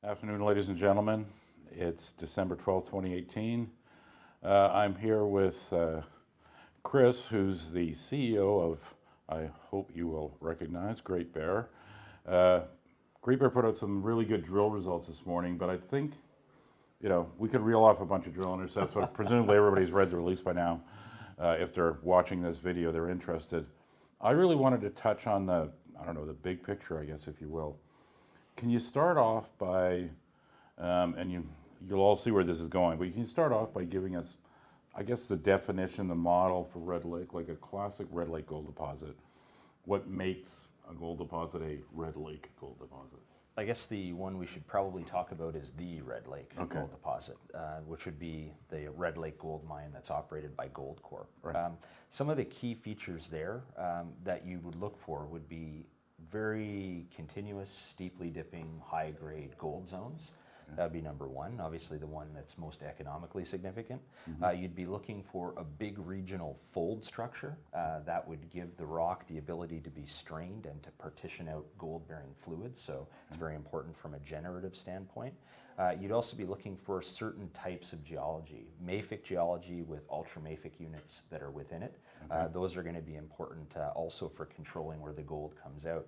Afternoon, ladies and gentlemen. It's December 12th, 2018. I'm here with Chris, who's the CEO of, I hope you will recognize, Great Bear. Great Bear put out some really good drill results this morning, but I think, we could reel off a bunch of drill intercepts, but presumably everybody's read the release by now. If they're watching this video, they're interested. I really wanted to touch on the big picture, I guess, if you will. Can you start off by, and you'll all see where this is going, but you can start off by giving us, I guess, the definition, the model for Red Lake, like a classic Red Lake gold deposit. What makes a gold deposit a Red Lake gold deposit? I guess the one we should probably talk about is the Red Lake gold deposit, which would be the Red Lake gold mine that's operated by Goldcorp. Right. Some of the key features there that you would look for would be very continuous, steeply dipping, high-grade gold zones. That'd be number one, obviously the one that's most economically significant. You'd be looking for a big regional fold structure that would give the rock the ability to be strained and to partition out gold-bearing fluids, so it's very important from a generative standpoint. You'd also be looking for certain types of geology, mafic geology with ultramafic units that are within it. Those are going to be important also for controlling where the gold comes out.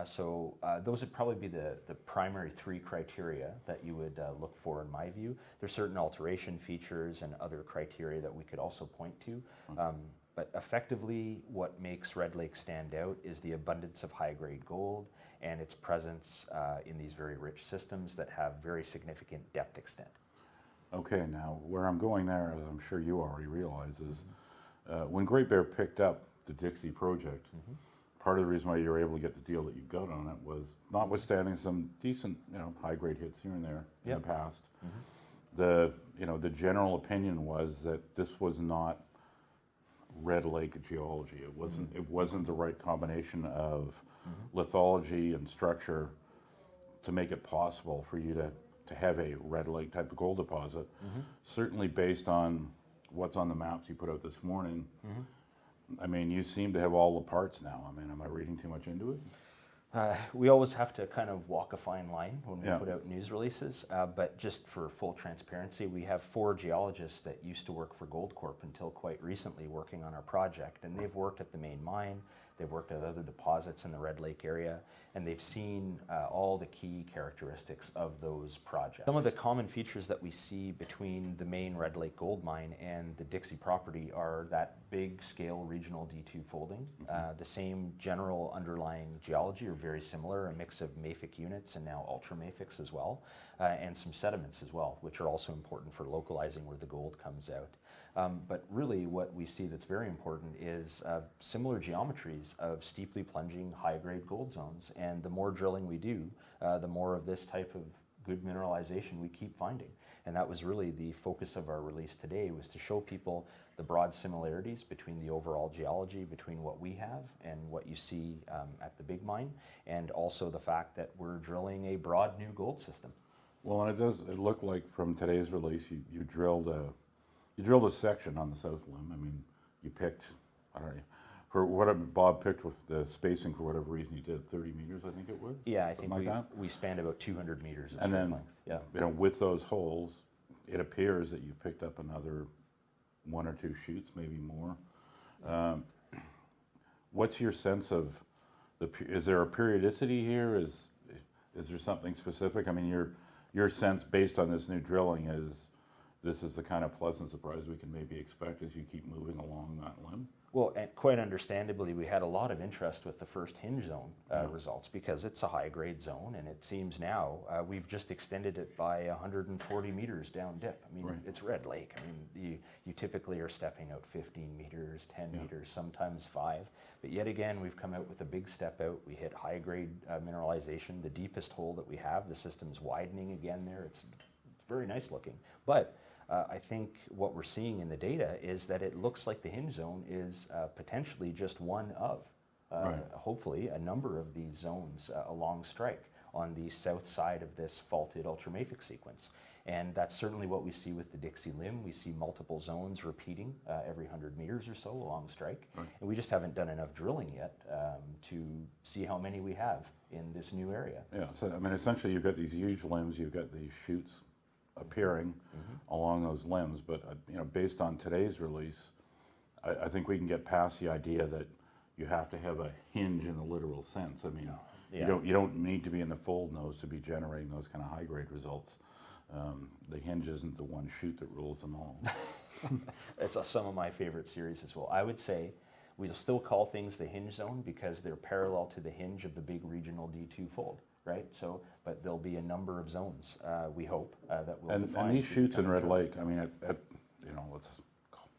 So those would probably be the primary three criteria that you would look for in my view. There's certain alteration features and other criteria that we could also point to. But effectively, what makes Red Lake stand out is the abundance of high-grade gold and its presence in these very rich systems that have very significant depth extent. Okay, now where I'm going there, as I'm sure you already realize, is when Great Bear picked up the Dixie project, part of the reason why you were able to get the deal that you got on it was, notwithstanding some decent, high-grade hits here and there in the past, the general opinion was that this was not Red Lake geology. It wasn't the right combination of lithology and structure to make it possible for you to have a Red Lake type of gold deposit. Certainly based on what's on the maps you put out this morning, I mean, you seem to have all the parts now. I mean, am I reading too much into it? We always have to kind of walk a fine line when we put out news releases, but just for full transparency, we have 4 geologists that used to work for Goldcorp until quite recently working on our project, and they've worked at the main mine, they've worked at other deposits in the Red Lake area, and they've seen all the key characteristics of those projects. Some of the common features that we see between the main Red Lake gold mine and the Dixie property are that big scale regional D2 folding, the same general underlying geology are very similar, a mix of mafic units and now ultramafics as well, and some sediments as well, which are also important for localizing where the gold comes out. But really what we see that's very important is similar geometries of steeply plunging high-grade gold zones, and the more drilling we do, the more of this type of good mineralization we keep finding. And that was really the focus of our release today, was to show people the broad similarities between the overall geology, between what we have and what you see at the big mine, and also the fact that we're drilling a broad new gold system. Well, and it looked like from today's release, you drilled a section on the south limb. I mean, you picked, I don't know, for whatever Bob picked with the spacing, for whatever reason, you did 30 meters, I think it was? Yeah, I think we spanned about 200 meters of and then, length. with those holes, it appears that you picked up another 1 or 2 shoots, maybe more. What's your sense of, is there a periodicity here? Is there something specific? I mean, your sense based on this new drilling is, this is the kind of pleasant surprise we can maybe expect as you keep moving along that limb? Well, and quite understandably, we had a lot of interest with the first Hinge Zone results, because it's a high-grade zone, and it seems now we've just extended it by 140 meters down dip. I mean, it's Red Lake. I mean, you typically are stepping out 15 meters, 10 meters, sometimes 5. But yet again, we've come out with a big step out. We hit high-grade mineralization, the deepest hole that we have. The system's widening again there. It's very nice looking. But I think what we're seeing in the data is that it looks like the Hinge Zone is potentially just one of, hopefully, a number of these zones along strike. on the south side of this faulted ultramafic sequence. And that's certainly what we see with the Dixie limb. We see multiple zones repeating every 100 meters or so along strike. Right. And we just haven't done enough drilling yet to see how many we have in this new area. Yeah, so I mean, essentially you've got these huge limbs, you've got these chutes appearing along those limbs, but you know, based on today's release, I think we can get past the idea that you have to have a hinge in the literal sense. I mean, you don't need to be in the fold nose to be generating those kind of high grade results. The hinge isn't the one chute that rules them all. It's some of my favorite series as well. I would say we'll still call things the Hinge Zone because they're parallel to the hinge of the big regional D2 fold, right? So, but there'll be a number of zones, we hope, that will define. And these chutes in Red Lake, I mean, you know, let's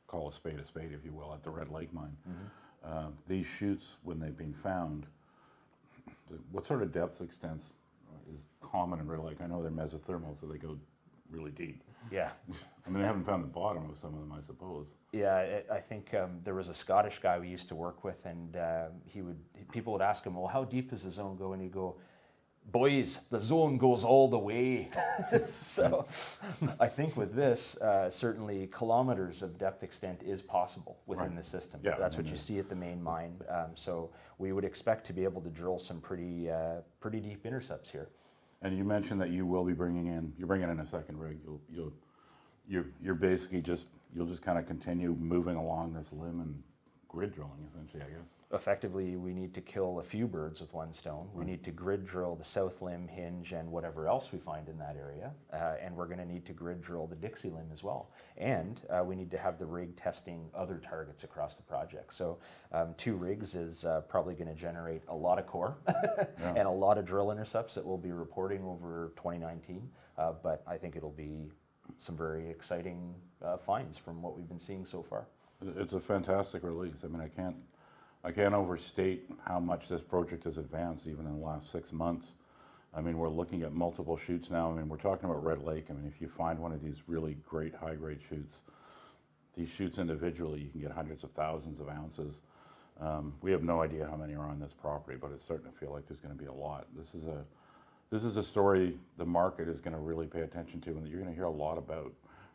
call a spade, if you will, at the Red Lake mine. These chutes, when they've been found, what sort of depth extents is common in Red Lake? I know they're mesothermal, so they go really deep. Yeah. I mean, they haven't found the bottom of some of them, I suppose. Yeah, I think there was a Scottish guy we used to work with, and people would ask him, well, how deep does the zone go? And he'd go, boys, the zone goes all the way. So I think with this, certainly kilometers of depth extent is possible within the system. Yeah, that's what you see at the main mine. So we would expect to be able to drill some pretty deep intercepts here. And you mentioned that you will be bringing in a second rig. You're basically you'll just kind of continue moving along this limb and grid drilling, essentially, I guess. Effectively, we need to kill a few birds with one stone. We need to grid drill the south limb, hinge, and whatever else we find in that area. And we're going to need to grid drill the Dixie limb as well. And we need to have the rig testing other targets across the project. So 2 rigs is probably going to generate a lot of core and a lot of drill intercepts that we'll be reporting over 2019. But I think it'll be some very exciting finds from what we've been seeing so far. It's a fantastic release. I mean, I can't overstate how much this project has advanced even in the last 6 months. I mean, we're looking at multiple chutes now. I mean, we're talking about Red Lake. I mean, if you find one of these really great high-grade chutes, these chutes individually, you can get hundreds of thousands of ounces. We have no idea how many are on this property, but it's starting to feel like there's going to be a lot. This is a story the market is going to really pay attention to and that you're going to hear a lot about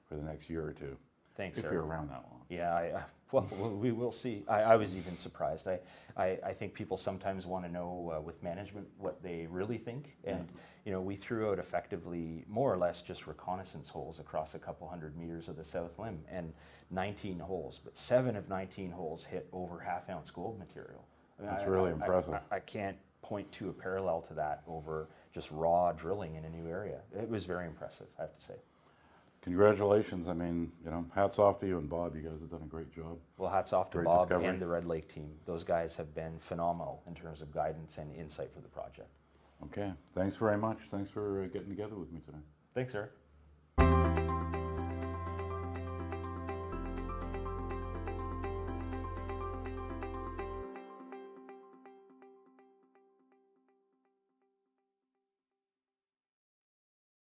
for the next year or two. Thanks, if you're around that long. Yeah, well, we will see. I was even surprised. I think people sometimes want to know with management what they really think. And, you know, we threw out effectively more or less just reconnaissance holes across a couple 100 meters of the south limb and 19 holes. But 7 of 19 holes hit over half-ounce gold material. I mean, That's really impressive. I can't point to a parallel to that over just raw drilling in a new area. It was very impressive, I have to say. Congratulations. I mean, you know, hats off to you and Bob. You guys have done a great job. Well, hats off to Great Bob discovery. and the Red Lake team. Those guys have been phenomenal in terms of guidance and insight for the project. Okay. Thanks very much. Thanks for getting together with me today. Thanks, Eric.